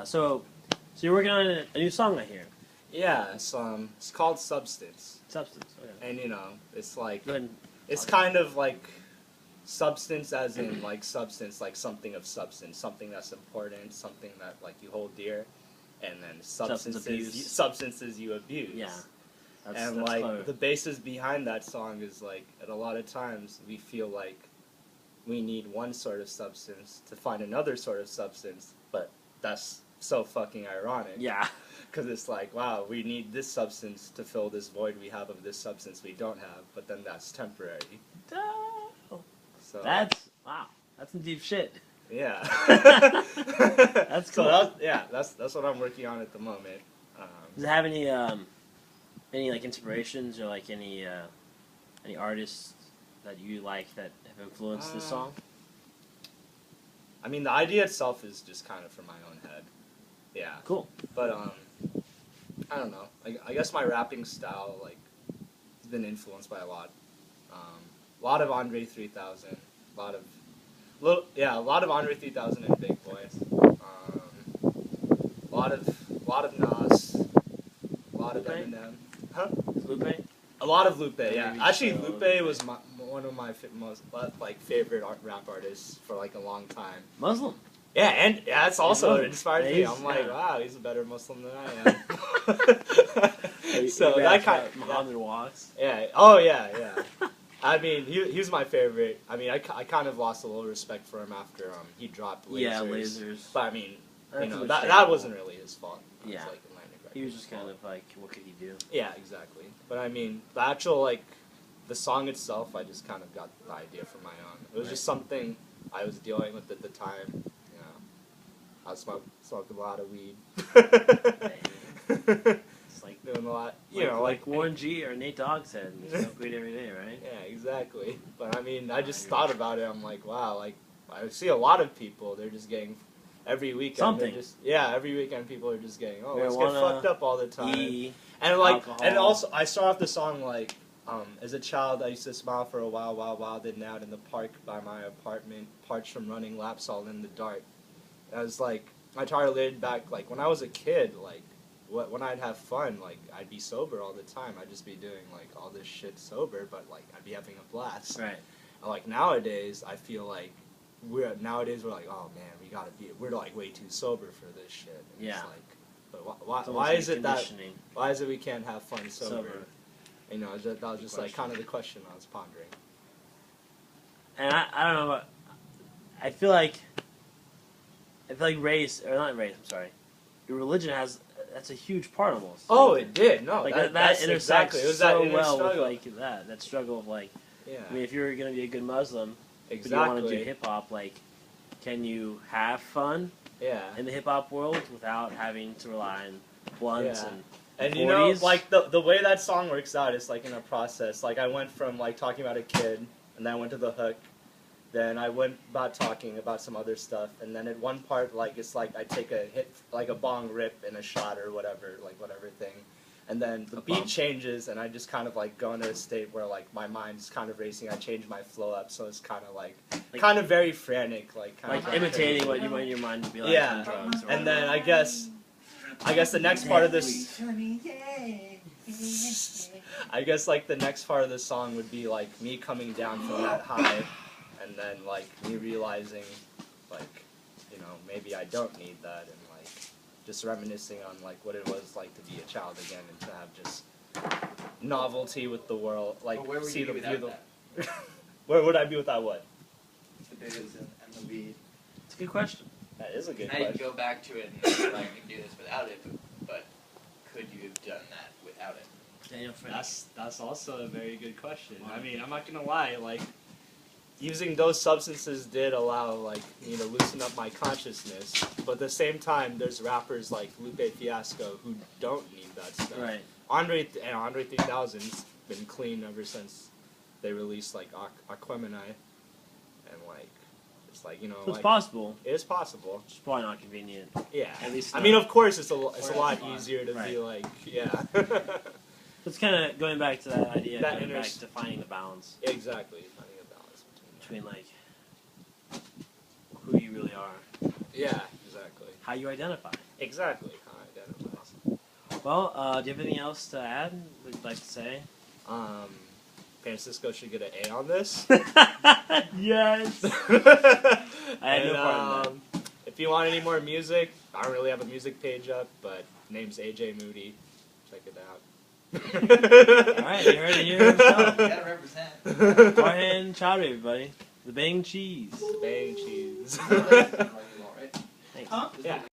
So you're working on a new song, I hear. Yeah, it's called Substance, Substance. Okay. and it's like Go ahead. it's kind of like substance, as in like substance, like something of substance, something that's important, something that like you hold dear, and then abuse. substances you abuse. Yeah. That's like clever. the basis behind that song is like at a lot of times we feel like we need one sort of substance to find another sort of substance, but that's so fucking ironic. Yeah. Because it's like, wow, we need this substance to fill this void we have of this substance we don't have, but then that's temporary. So Wow. That's some deep shit. yeah. That's cool. So that's what I'm working on at the moment. Does it have any like inspirations or like any artists that you like that have influenced this song? I mean, the idea itself is just kind of from my own head. Yeah. Cool. But I don't know. I guess my rapping style like has been influenced by a lot of Andre 3000, a lot of Andre 3000 and Big Boy, a lot of Nas, a lot of Lupe? Eminem, huh? Lupe? A lot of Lupe, yeah. Maybe Actually, so. Lupe was one of my most like favorite rap artists for like a long time. Muslim. Yeah, and that's also Muslim. inspired me. He's- I'm like, yeah. wow, he's a better Muslim than I am. So that kind of Muhammad walks. yeah. Oh yeah. I mean, he was my favorite. I mean, I kind of lost a little respect for him after he dropped Lasers. Yeah, lasers. But I mean, That's that understandable. wasn't really his fault. That was, Yeah. like, Atlantic He was Records' just kind fault. of like, what could he do? Yeah, exactly. But I mean, the actual like the song itself, I just kind of got the idea from my own. It was just something I was dealing with at the time. You know, I smoked a lot of weed. It's like Doing a lot, like Warren G or Nate Dogg said, you smoke weed every day, right? Yeah, exactly. But I mean, I just thought about it. I'm like, wow, like I see a lot of people. They're just getting every weekend. Something. Every weekend people are just getting let's get Marijuana, fucked up all the time. And alcohol. and also I start off the song like, as a child I used to smile for a while, then out in the park by my apartment, parched from running laps all in the dark. And I was like, I try to relate back like when I was a kid, like when I'd have fun, like I'd be sober all the time. I'd just be doing like all this shit sober, but like I'd be having a blast. Right. And, like nowadays, I feel like we're like, oh man, we're like way too sober for this shit. And Yeah. It's like, but It's why almost is like it that? conditioning. Why is it we can't have fun sober? Sober. You know, that was just like question. kind of the question I was pondering. And I don't know, but I feel like race, or not race, I'm sorry, your religion that's a huge part almost. Oh, it did. No, Like that's that intersects exactly. It was so that inner well struggle. with like that struggle of like, Yeah, I mean, if you're gonna be a good Muslim, but you exactly. want to do hip hop, like, can you have fun Yeah. in the hip hop world without having to rely on blunts Yeah. and And you know, 40s? like the way that song works out, it's like in a process. Like I went from like talking about a kid, and then I went to the hook. Then I went about talking about some other stuff, and then at one part, like it's like I take a hit, like a bong rip and a shot or whatever, like whatever thing, and then the beat bump. changes, and I just kind of like go into a state where like my mind's kind of racing. I change my flow up, so it's kind of like kind of very frantic, like kind like of imitating what you want your mind to be like Yeah. on drugs. Or And then whatever. I guess the next part of this. I guess like the next part of the song would be like me coming down from that high, and then like me realizing, like, you know, maybe I don't need that, and like just reminiscing on like what it was like to be a child again and to have just novelty with the world, like But where would see you the be view. without that? Where would I be without what? The booze and the weed. It's a good question. That is a good Now you can question. go back to it and be like, I can do this without it, but could you have done that without it? Daniel Frank. That's also a very good question. I mean, I'm not gonna lie, like using those substances did allow like me to loosen up my consciousness, but at the same time, there's rappers like Lupe Fiasco who don't need that stuff. Right. Andre 3000's been clean ever since they released like Aquemini, and like it's like, you know, So it's like, possible. it is possible. It's probably not convenient. Yeah. At least I not- mean, of course, it's a Or lot it's fun. easier to be Right. like, yeah. So it's kind of going back to that idea, That going inner back s- to finding the balance Exactly. Finding a balance between between like who you really are. Yeah, exactly. how you identify. Exactly. How I identify. Well, do you have anything else to add? Would you like to say? Francisco should get an A on this. Yes. I had no part in that. If you want any more music, I don't really have a music page up, but name's AJ Moody. Check it out. Alright, you heard it here himself. You gotta represent. Farhan Chowdhury, everybody. The Bang Cheese. Bang cheese. Right? Thanks. Huh? Yeah.